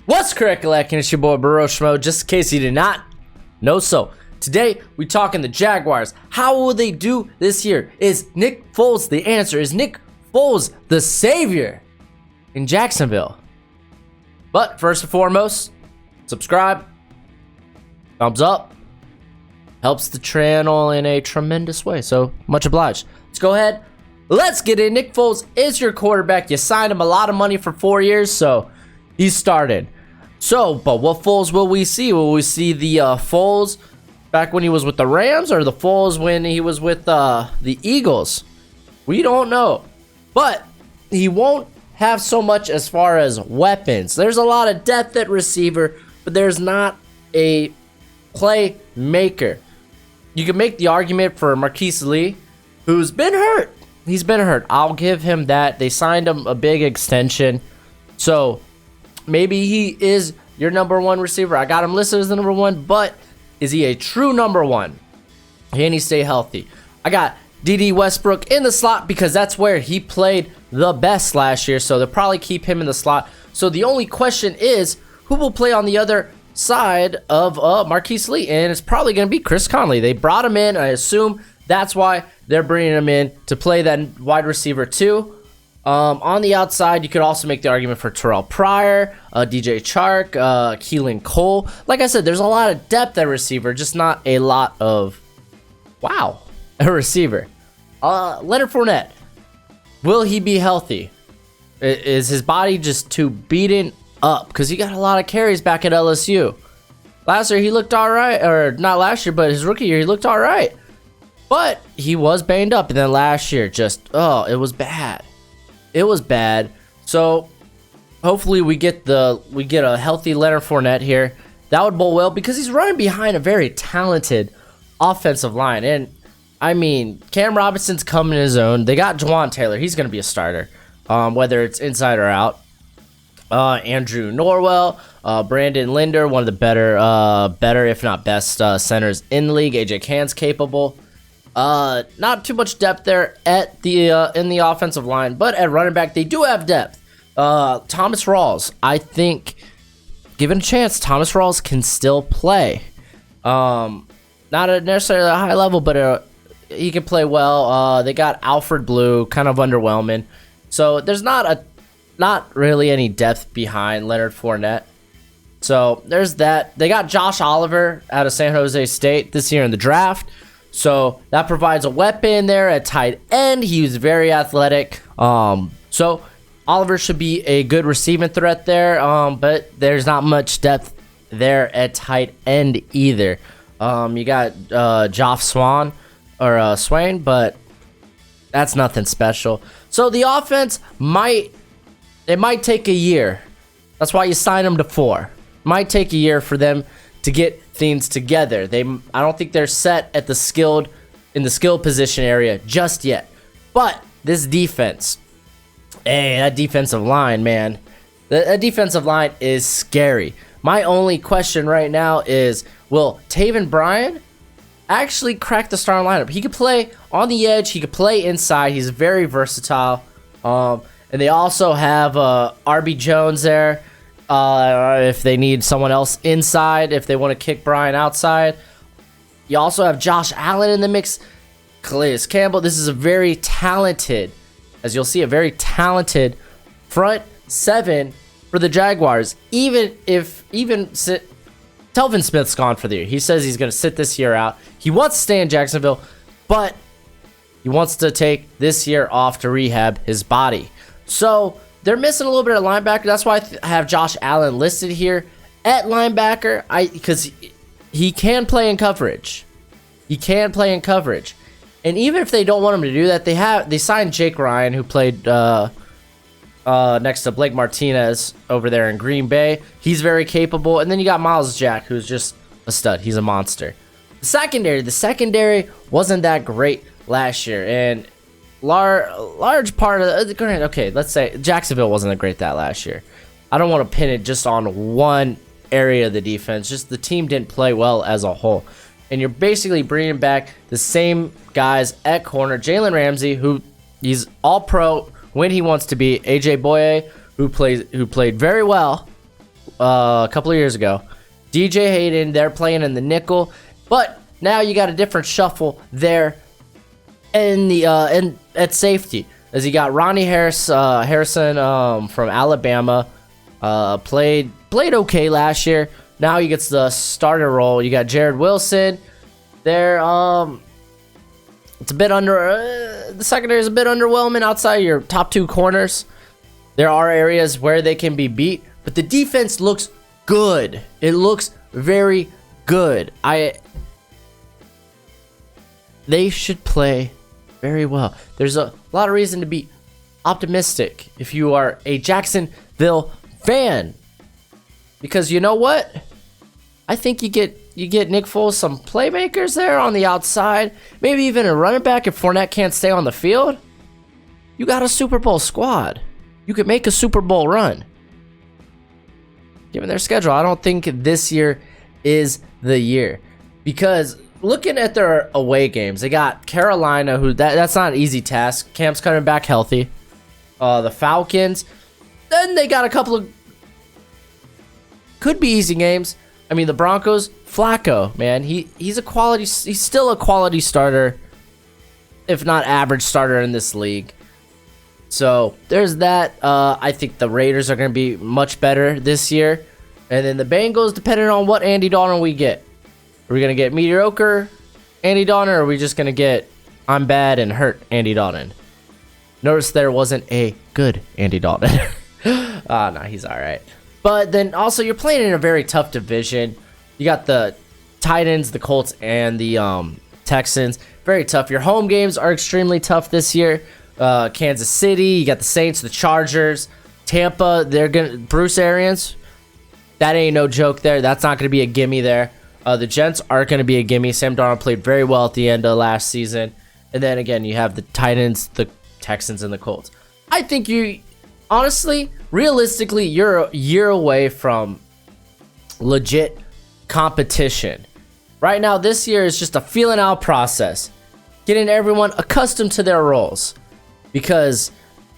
What's correct, and it's your boy Broshmo. Just in case you did not know so, today we talking the Jaguars. How will they do this year? Is Nick Foles the answer? Is Nick Foles the savior in Jacksonville? But first and foremost, subscribe, thumbs up, helps the channel in a tremendous way. So much obliged. Let's go ahead. Let's get in. Nick Foles is your quarterback. You signed him a lot of money for 4 years, so he started. So, but what Foles will we see? Will we see the Foles back when he was with the Rams, or the Foles when he was with the Eagles? We don't know. But he won't have so much as far as weapons. There's a lot of depth at receiver, but there's not a playmaker. You can make the argument for Marquise Lee, who's been hurt. He's been hurt. I'll give him that. They signed him a big extension. So maybe he is your number one receiver. I got him listed as the number one, but is he a true number one? Can he stay healthy? I got D.D. Westbrook in the slot because that's where he played the best last year, so they'll probably keep him in the slot. So the only question is, who will play on the other side of Marquise Lee? And it's probably going to be Chris Conley. They brought him in. I assume that's why they're bringing him in to play that wide receiver too. On the outside, you could also make the argument for Terrell Pryor, DJ Chark, Keelan Cole. Like I said, there's a lot of depth at receiver, just not a lot of, a receiver. Leonard Fournette, will he be healthy? Is his body just too beaten up? Because he got a lot of carries back at LSU. Last year, he looked all right. Or not last year, but his rookie year, he looked all right. But he was banged up. And then last year, it was bad. It was bad. So hopefully we get a healthy Leonard Fournette here. That would bode well because he's running behind a very talented offensive line. And I mean, Cam Robinson's coming in his own. They got Juwan Taylor. He's going to be a starter, whether it's inside or out. Andrew Norwell, Brandon Linder, one of the better if not best centers in the league. AJ Cann's capable. Not too much depth there at the in the offensive line, but at running back they do have depth. Thomas Rawls, I think, given a chance, Thomas Rawls can still play. Not at necessarily a high level, but he can play well. They got Alfred Blue, kind of underwhelming. So there's not really any depth behind Leonard Fournette. So there's that. They got Josh Oliver out of San Jose State this year in the draft. So that provides a weapon there at tight end. He was very athletic. So Oliver should be a good receiving threat there. But there's not much depth there at tight end either. You got Geoff Swain, but that's nothing special. So the offense might take a year. That's why you sign them to 4. Might take a year for them to get things together. I don't think they're set at the skilled position area just yet. But this defense, that defensive line, man, that defensive line is scary. My only question right now is, will Taven Bryan actually crack the starting lineup? He could play on the edge. He could play inside. He's very versatile. And they also have RB Jones there. If they need someone else inside, if they want to kick Bryan outside. You also have Josh Allen in the mix. Calais Campbell. This is a very talented, as you'll see, a very talented front seven for the Jaguars. Telvin Smith's gone for the year. He says he's going to sit this year out. He wants to stay in Jacksonville, but he wants to take this year off to rehab his body. So they're missing a little bit of linebacker. That's why I have Josh Allen listed here at linebacker. Because he can play in coverage. And even if they don't want him to do that, they signed Jake Ryan, who played next to Blake Martinez over there in Green Bay. He's very capable. And then you got Miles Jack, who's just a stud. He's a monster. The secondary wasn't that great last year, and large part of let's say Jacksonville wasn't that great that last year. I don't want to pin it just on one area of the defense. Just the team didn't play well as a whole. And you're basically bringing back the same guys at corner. Jalen Ramsey, who he's all pro when he wants to be. AJ Boye, who played very well a couple of years ago. DJ Hayden, they're playing in the nickel, but now you got a different shuffle there in the at safety, as you got Ronnie Harrison from Alabama, played okay last year. Now he gets the starter role. You got Jared Wilson there. It's a bit under the secondary is a bit underwhelming outside your top two corners. There are areas where they can be beat, but the defense looks good. It looks very good. They should play very well. There's a lot of reason to be optimistic if you are a Jacksonville fan, because you know what? I think you get Nick Foles some playmakers there on the outside, maybe even a running back if Fournette can't stay on the field. You got a Super Bowl squad. You could make a Super Bowl run. Given their schedule, I don't think this year is the year, because looking at their away games, they got Carolina, who that's not an easy task. Cam's coming back healthy. The Falcons. Then they got a couple of could be easy games. I mean, the Broncos, Flacco, man, he's still a quality starter, if not average starter in this league. So there's that. I think the Raiders are going to be much better this year. And then the Bengals, depending on what Andy Dalton we get. Are we going to get mediocre Andy Dalton, or are we just going to get I'm bad and hurt Andy Dalton? Notice there wasn't a good Andy Dalton. No, he's all right. But then also you're playing in a very tough division. You got the Titans, the Colts, and the Texans. Very tough. Your home games are extremely tough this year. Kansas City, you got the Saints, the Chargers, Tampa. Bruce Arians. That ain't no joke there. That's not going to be a gimme there. The Gents aren't going to be a gimme. Sam Darnold played very well at the end of last season. And then again, you have the Titans, the Texans, and the Colts. I think honestly, realistically, you're a year away from legit competition. Right now, this year is just a feeling out process, getting everyone accustomed to their roles, because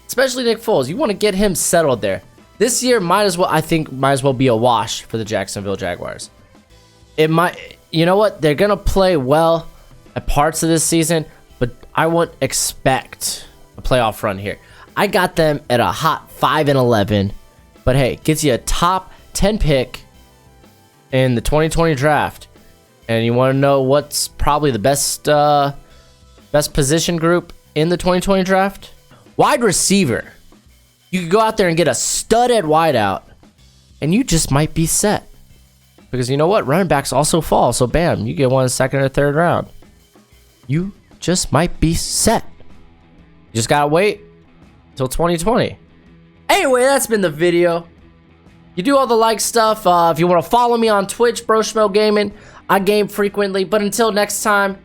especially Nick Foles, you want to get him settled there. This year might as well be a wash for the Jacksonville Jaguars. It might, you know what? They're gonna play well at parts of this season, but I wouldn't expect a playoff run here. I got them at a hot 5-11, but hey, gets you a top 10 pick in the 2020 draft. And you want to know what's probably the best position group in the 2020 draft? Wide receiver. You could go out there and get a stud at wideout, and you just might be set. Because you know what? Running backs also fall, so bam, you get one in the second or third round. You just might be set. You just gotta wait till 2020. Anyway, that's been the video. You do all the like stuff. If you want to follow me on Twitch, Broshmo Gaming, I game frequently. But until next time,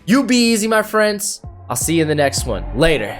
you be easy, my friends. I'll see you in the next one. Later.